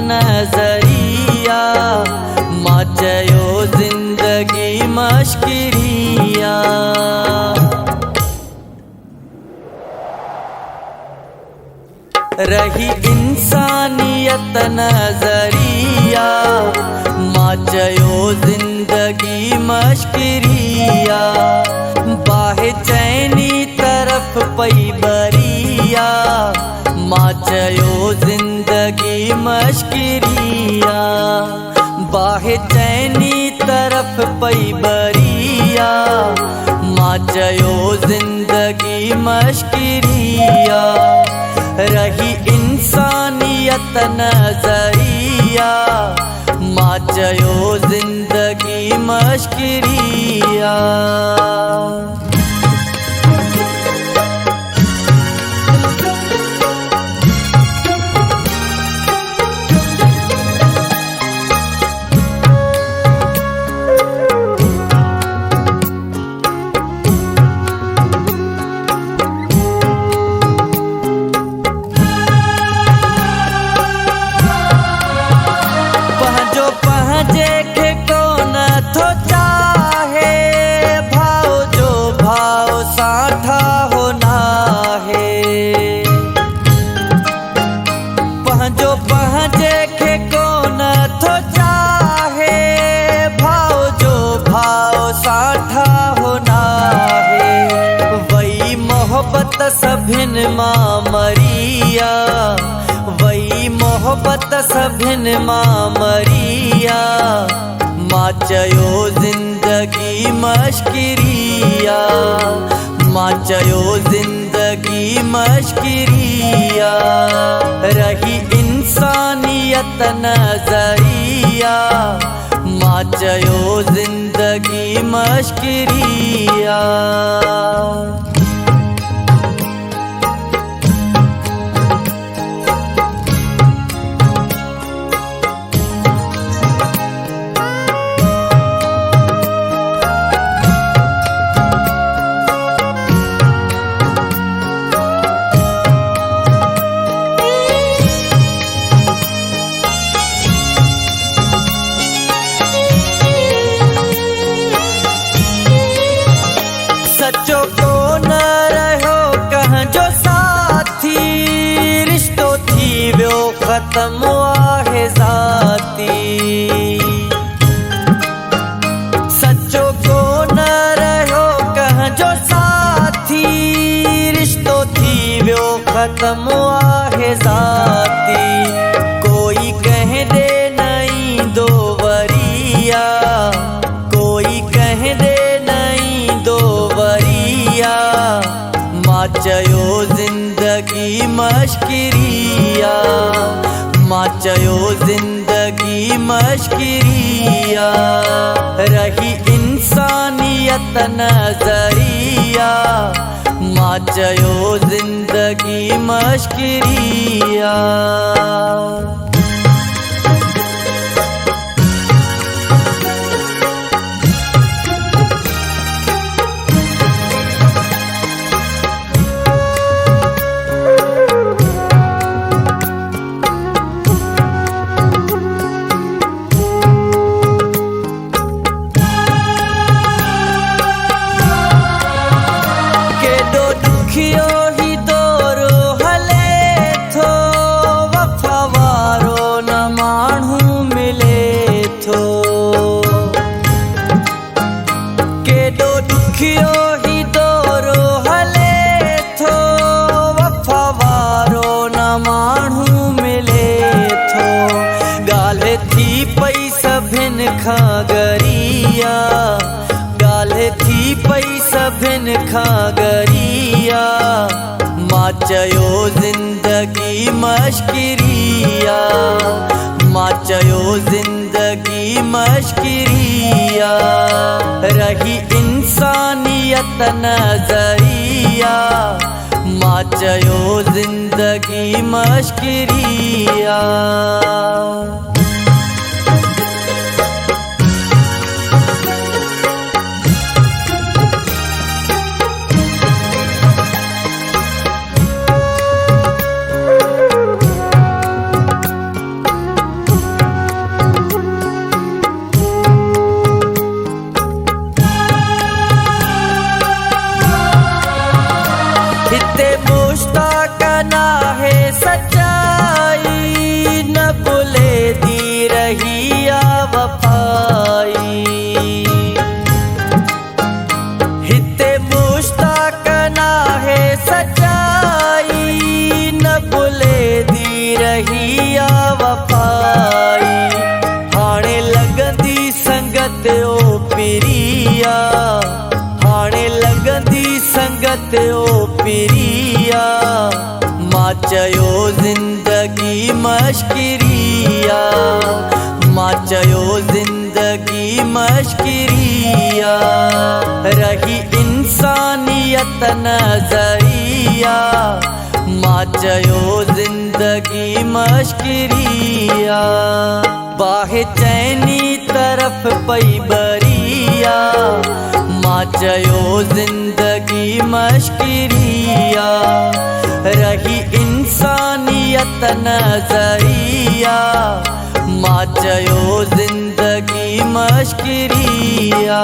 नजरिया, मां चयो जिंदगी मश्किरिया। रही इंसानियत नजरिया, मां चयो जिंदगी मश्किरिया। बाहे चैनी तरफ पई बरिया, मां चयो जिंदगी मश्किरिया। बाहे चैनी तरफ पई बरिया, मां चयो जिंदगी मश्किरिया। रही इंसानियत नजरिया, मां चयो जिंदगी मश्किरिया। मोहब्बत सभिन मां मरिया, वही मोहब्बत सभिन मां मरिया। मां चयो जिंदगी मश्किरिया, मां चयो जिंदगी मश्किरिया। रही इंसानियत नजरिया, मां चयो जिंदगी मश्किरिया। सच्चो को न रहो कहाँ जो साथी, रिश्तो थी वो खत्म आहे जाती। सच्चो को न रहो कहाँ जो साथी, रिश्तो थी वो खत्म आहे जाती। कोई कह दे नहीं दो वरिया, कोई कह दे मां चयो जिंदगी मश्किरिया, मां चयो जिंदगी मश्किरिया। रही इंसानियत नजरिया, मां चयो जिंदगी मश्किरिया। ही दोरो हले थो, वफावारो न माण्हू मिले थो। केॾो ॾुखियो ही दोरो हले थो, वफावारो न माण्हू मिले थो। ॻाल्हि थी पई सभिन खां गरिया, ॻाल्हि थी पई सभिन खां गरिया। मां चयो जिंदगी मश्किरिया, मां चयो जिंदगी मश्किरिया। रही इंसानियत नजरिया, मां चयो जिंदगी मश्किरिया। ओ पिरिया हाणे लगंदी संगत ओ पिरिया मां चयो ज़िंदगी मश्किरिया मां चयो ज़िंदगी मश्किरिया रही इंसानियत नज़रिया मां चयो ज़िंदगी मश्किरिया बाहे चैनी तरफ पई बरिया मां चयो ज़िंदगी मश्किरिया रही इंसानियत नज़रिया मां चयो ज़िंदगी मश्किरिया।